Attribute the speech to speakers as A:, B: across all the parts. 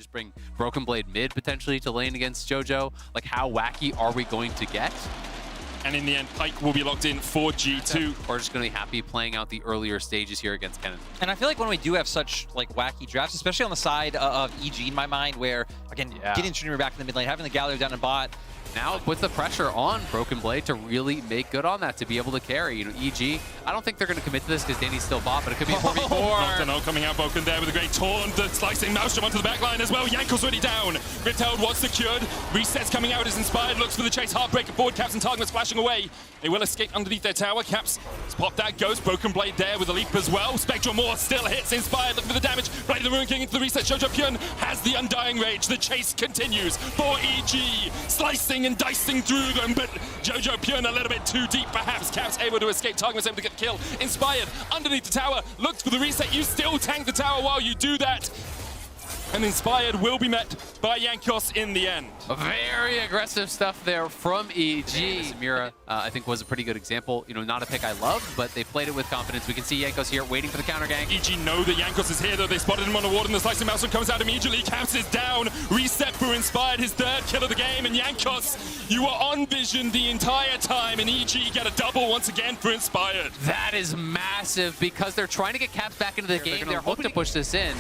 A: just bring Broken Blade mid potentially to lane against JoJo? Like, how wacky are we going to get?
B: And in the end, Pyke will be locked in for G2.
A: We're just going to be happy playing out the earlier stages here against Kennen.
C: And I feel like when we do have such like wacky drafts, especially on the side of EG in my mind, where again, getting Streamer back in the mid lane, having the Galio down in bot.
A: Now it puts the pressure on Broken Blade to really make good on that, to be able to carry. You know, EG, I don't think they're going to commit to this because Danny's still bot, but it could be a 4v4.
B: Nocturno coming out Vulcan there with a great taunt, the slicing Maelstrom onto the back line as well. Yankel's already down. Riptail was secured. Resets coming out as Inspired looks for the chase. Heartbreaker forward. Caps and Targmas flashing away. They will escape underneath their tower. Caps has popped that ghost. Broken Blade there with a leap as well. Spectral Maw still hits. Inspired looking for the damage. Blade of the Ruin King into the reset. JoJo Pyun has the Undying Rage. The chase continues for EG. Slicing and dicing through them, but JoJo Pyun a little bit too deep perhaps. Caps able to escape. Targmas able to get the kill. Inspired underneath the tower. Looks for the reset. You still tank the tower while you do that. And Inspired will be met by Jankos in the end.
A: Very aggressive stuff there from EG. Samira, I think, was a pretty good example. You know, not a pick I loved, but they played it with confidence. We can see Jankos here waiting for the counter gank.
B: EG know that Jankos is here, though. They spotted him on the ward, and the slicing Maelstrom comes out immediately. Caps is down. Reset for Inspired, his third kill of the game. And Jankos, you were on vision the entire time, and EG get a double once again for Inspired.
A: That is massive because they're trying to get Caps back into the game. They're hoping to push this in.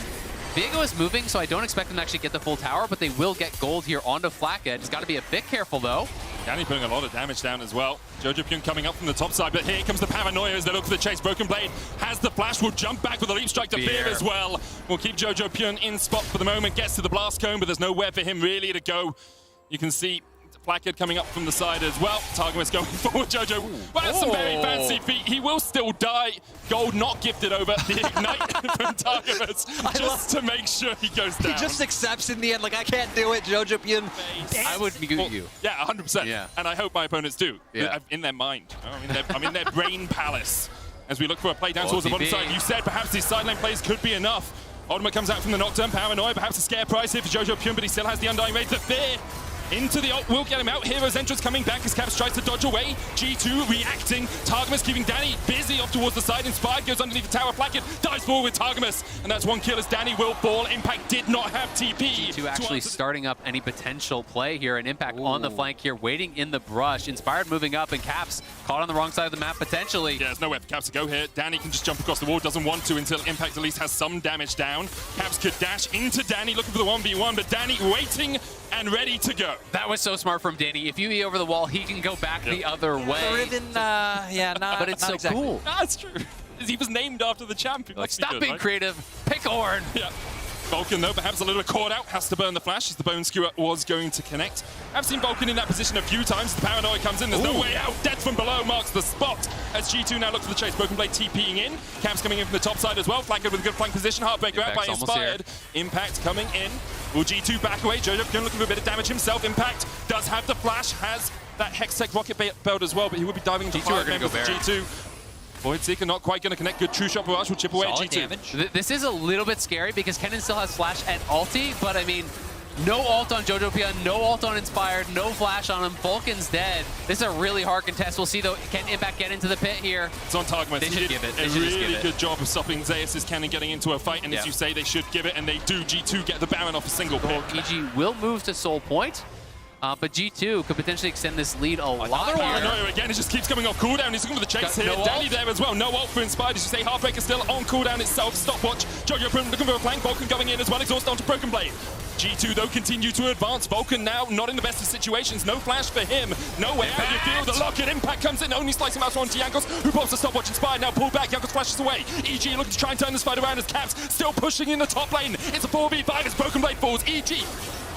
A: Viego is moving, so I don't expect them to actually get the full tower, but they will get gold here onto Flackhead. He's got to be a bit careful, though.
B: Danny putting a lot of damage down as well. JoJo Pyun coming up from the top side, but here comes the paranoia as they look for the chase. Broken Blade has the flash, will jump back with a leap strike to Fear as well. We'll keep JoJo Pyun in spot for the moment, gets to the blast cone, but there's nowhere for him really to go. You can see Flackhead coming up from the side as well. Targmas going forward. JoJo, well, that's some very fancy feet. He will still die. Gold not gifted over the Ignite from Targmas just to make sure he goes down.
C: He just accepts in the end, like, I can't do it, JoJo Pyun.
A: I would mute you.
B: Yeah, 100%.
A: Yeah.
B: And I hope my opponents do.
A: Yeah.
B: In their mind. I'm in their brain palace. As we look for a play down towards the bottom side. You said perhaps these sideline plays could be enough. Ultimate comes out from the Nocturne. Paranoia, perhaps a scare price here for JoJo Pyun, but he still has the Undying Rage. The Fear into the ult will get him out. Hero's entrance coming back as Caps tries to dodge away. G2 reacting. Targmas keeping Danny busy off towards the side. Inspired goes underneath the tower. Flackhead dives forward with Targmas. And that's one kill as Danny will fall. Impact did not have TP.
A: G2 actually starting up any potential play here. And Impact on the flank here, waiting in the brush. Inspired moving up, and Caps caught on the wrong side of the map potentially.
B: Yeah, there's nowhere for Caps to go here. Danny can just jump across the wall. Doesn't want to until Impact at least has some damage down. Caps could dash into Danny looking for the 1v1, but Danny waiting and ready to go.
A: That was so smart from Danny. If you E over the wall, he can go back the other way.
C: Or even, yeah, not,
A: but it's
C: not
A: so
C: exactly
A: cool.
B: That's true. He was named after the champion.
A: Like, stop being creative. Pick a horn.
B: Yeah. Vulcan, though, perhaps a little bit caught out, has to burn the flash as the Bone Skewer was going to connect. I've seen Vulcan in that position a few times. The Paranoia comes in. There's no way out. Death from below marks the spot as G2 now looks for the chase. Broken Blade TPing in. Caps coming in from the top side as well. Flanked with a good flank position. Heartbreaker out by Inspired. Impact coming in. Will G2 back away? JoJo Pyun looking for a bit of damage himself. Impact does have the flash, has that Hextech rocket belt as well, but he will be diving into
A: G2 are going to go
B: G2. Void Seeker not quite going to connect. Good True Shot barrage will chip away at G2.
C: Damage.
A: This is a little bit scary because Kennen still has flash and ulti, but I mean, no ult on JoJo Pyun, no ult on Inspired, no flash on him. Vulcan's dead. This is a really hard contest. We'll see, though, can Impact get into the pit here?
B: It's on Targmas.
A: They should give it.
B: A really good job of stopping Zeus' cannon getting into a fight, and as you say, they should give it, and they do. G2 get the Baron off a single pick.
A: EG will move to Soul Point. But G2 could potentially extend this lead a lot here.
B: Paranoia again, it just keeps coming off cooldown. He's looking for the chase here.
A: No
B: Danny
A: ult.
B: there as well. No ult for Inspired. As you say, Heartbreaker still on cooldown itself. Stopwatch. JoJo Pyun looking for a flank. Vulcan going in as well. Exhaust onto Broken Blade. G2, though, continue to advance. Vulcan now not in the best of situations. No flash for him. No way out. You feel the lock, and Impact comes in. Only slicing mouse onto Jankos, who pops the stopwatch. Inspired now pulled back. Jankos flashes away. EG looking to try and turn this fight around as Caps still pushing in the top lane. It's a 4v5 as Broken Blade falls. EG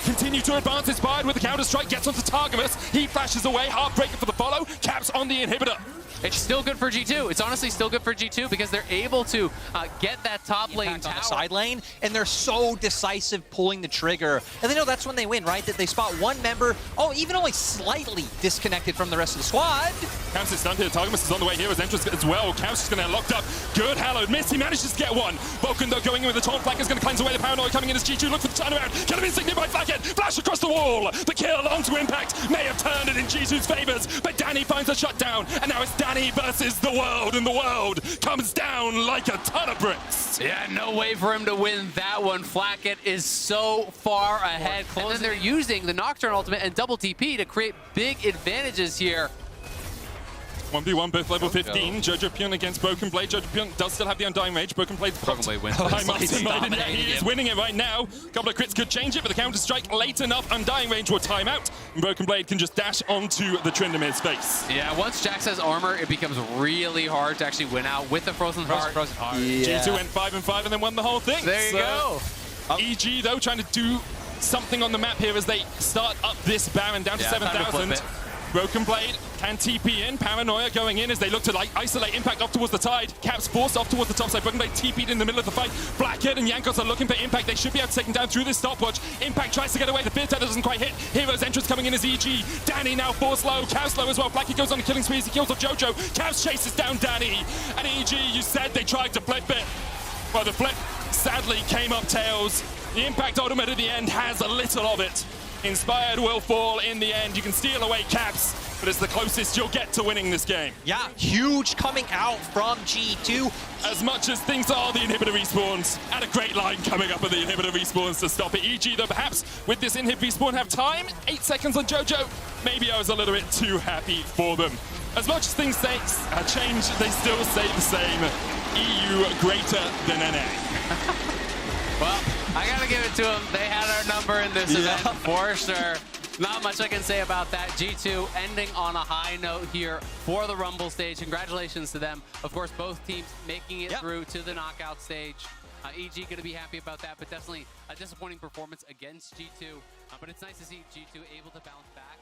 B: continue to advance. Inspired with the counter strike, gets onto Targmas. He flashes away. Heartbreaker for the follow. Caps on the inhibitor.
A: It's still good for G2. It's honestly still good for G2 because they're able to get that top lane
C: on the side lane, and they're so decisive pulling the trigger. And they know that's when they win, right? That they spot one member, even only slightly disconnected from the rest of the squad.
B: Caps is stunned here. Targmas is on the way here as entrance as well. Caps is going to locked up. Good hallowed miss. He manages to get one. Vulcan, though, going in with the taunt. Flank is going to cleanse away the Paranoia coming in as G2 look for the turnaround. Get him insignified by Flackhead. Flash across the wall. The kill onto Impact may have turned it in G2's favors, but Danny finds a shutdown, and now it's Danny versus the world, and the world comes down like a ton of bricks. first.
A: Yeah, no way for him to win that one. Flacket is so far ahead. And then they're using the Nocturne ultimate and double TP to create big advantages here.
B: 1v1, both level 15. Jojo Pyun against Broken Blade. Jojo Pyun does still have the Undying Rage. Broken Blade
A: wins.
B: High Mastermind, and yeah, he is winning it right now. A couple of crits could change it, but the counter-strike late enough. Undying Rage will time out, and Broken Blade can just dash onto the Tryndamere's face.
A: Yeah, once Jax has armor, it becomes really hard to actually win out with the Frozen Heart.
C: Yeah.
B: G2 went 5-5 and then won the whole thing.
A: There you go.
B: EG, though, trying to do something on the map here as they start up this Baron down to 7,000. Broken Blade can TP in. Paranoia going in as they look to isolate Impact off towards the tide. Caps forced off towards the top side. Broken Blade TP'd in the middle of the fight. Blackhead and Jankos are looking for Impact. They should be able to take him down through this stopwatch. Impact tries to get away. The Fear Tether doesn't quite hit. Hero's entrance coming in as EG. Danny now forced low. Cavs low as well. Blackie goes on a killing spree as he kills off Jojo. Cavs chases down Danny. And EG, you said they tried to flip it. Well, the flip sadly came up tails. The Impact ultimate at the end has a little of it. Inspired will fall in the end. You can steal away Caps, but it's the closest you'll get to winning this game.
C: Yeah, huge coming out from G2.
B: As much as things are, the inhibitor respawns, and a great line coming up of the inhibitor respawns to stop it. EG, though, perhaps with this inhib respawn have time. 8 seconds on Jojo. Maybe I was a little bit too happy for them. As much as things change, they still stay the same. EU greater than NA.
A: Well, I gotta give it to them. They had our number in this event for sure. Not much I can say about that. G2 ending on a high note here for the Rumble stage. Congratulations to them. Of course, both teams making it through to the knockout stage. EG going to be happy about that, but definitely a disappointing performance against G2. But it's nice to see G2 able to bounce back.